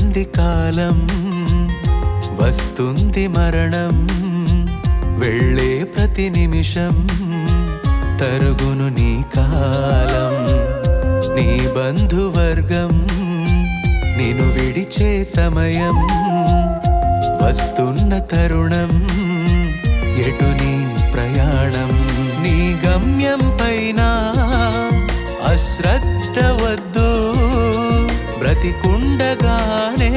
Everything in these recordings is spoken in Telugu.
వెళుతుంది కాలం, వస్తుంది మరణం, వెళ్ళే ప్రతి నిమిషం తరుగును నీ కాలం. నీ బంధువర్గం నిన్ను విడిచే సమయం, వస్తున్న తరుణం ఎటు నీ ప్రయాణం. నీ గమ్యం పైన అశ్రద్ధ వద్దు, బ్రతికుండగానే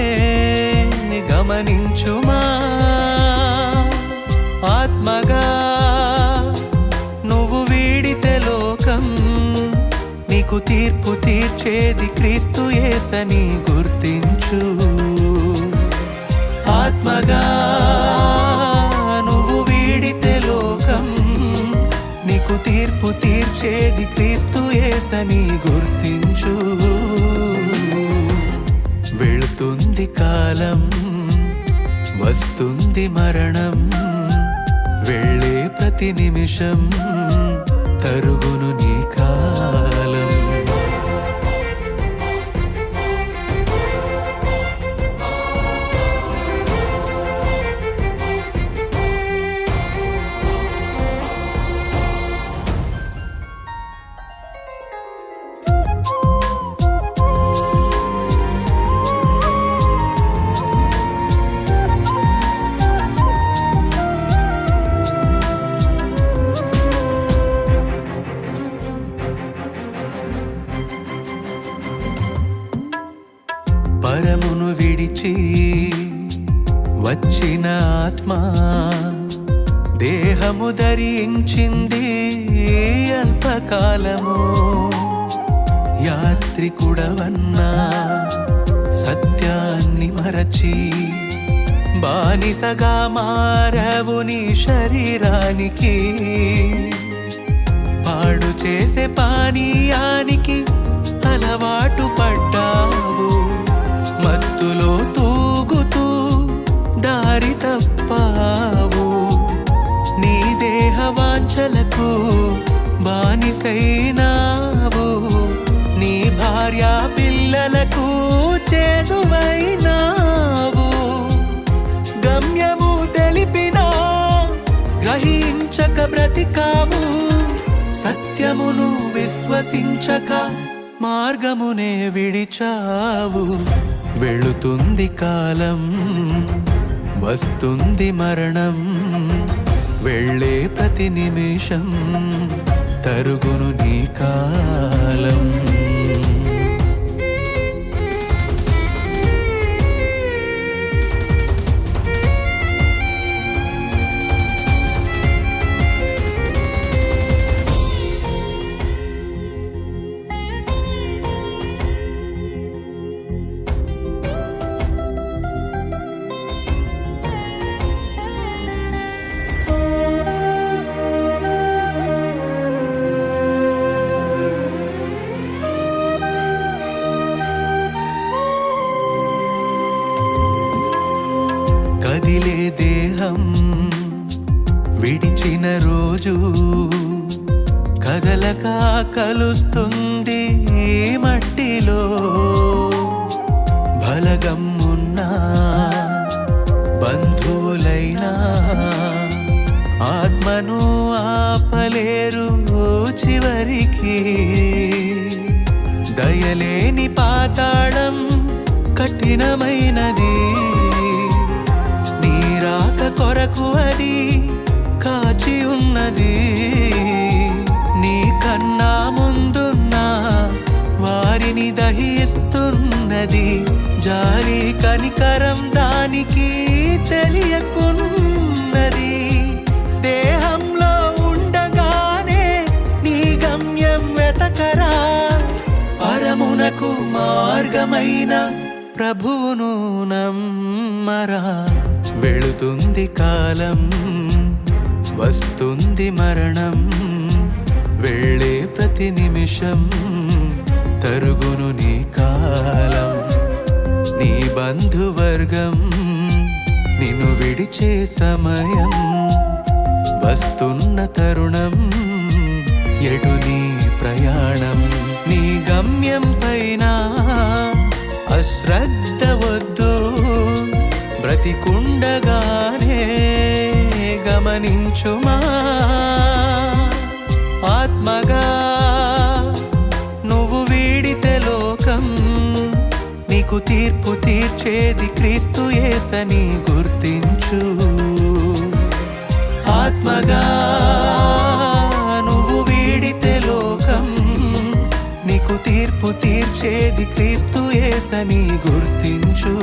గమనించుమా. ఆత్మగా నువ్వు వీడితే లోకం నీకు తీర్పు తీర్చేది క్రీస్తు యేసని గుర్తించు. ఆత్మగా నువ్వు వీడితే లోకం నీకు తీర్పు తీర్చేది క్రీస్తు యేసని గుర్తించు. వెళుతుంది కాలం, వస్తుంది మరణం, వెళ్ళే ప్రతి నిమిషం తరుగును నీ కాలం. పరమును విడిచి వచ్చిన ఆత్మ దేహము ధరించింది అల్పకాలము. యాత్రికుడవన్నా సత్యాన్ని మరచి బానిసగా మారవు నీ శరీరానికి. పాడు చేసే పానీయానికి అలవాటు పడ్డావు, మత్తులో తూగుతూ దారి తప్పావు. నీ దేహ వాంఛలకు బానిసైనావు, నీ భార్య పిల్లలకు చేదువైనావు. గమ్యము తెలిపినా గ్రహించక బ్రతికావు, సత్యమును విశ్వసించక మార్గమునే విడిచావు. వెళుతుంది కాలం, వస్తుంది మరణం, వెళ్ళే ప్రతి నిమిషం తరుగును నీ కాలం. కదిలే దేహం విడిచిన రోజు కదలక కలుస్తుంది మట్టిలో. బలగమ్మున్నా బంధువులైనా ఆత్మను ఆపలేరు చివరికి. దయలేని పాతాళం కఠినమైనది, నీరాక కొరకు అది కాచి ఉన్నది. నీ కన్నా ముందున్న వారిని దహిస్తున్నది, జాలి కనికరం దానికి తెలియకున్నది. దేహంలో ఉండగానే నీ గమ్యం వెతకరా, పరమునకు మార్గమైన ప్రభువును నమ్మరా. వెళుతుంది కాలం, వస్తుంది మరణం, వెళ్ళే ప్రతి నిమిషం తరుగును నీ కాలం. నీ బంధువర్గం నిన్ను విడిచే సమయం, వస్తున్న తరుణం ఎటు నీ ప్రయాణం. నీ గమ్యం పైన అశ్రద్ధ వద్దు, బ్రతికుండగానే గమనించుమా. ఆత్మగా నువ్వు వీడితే లోకం నీకు తీర్పు తీర్చేది క్రీస్తు యేసని గుర్తించు. ఆత్మగా నువ్వు వీడితే లోకం నీకు తీర్పు తీర్చేది క్రీస్తు యేసని గుర్తించు.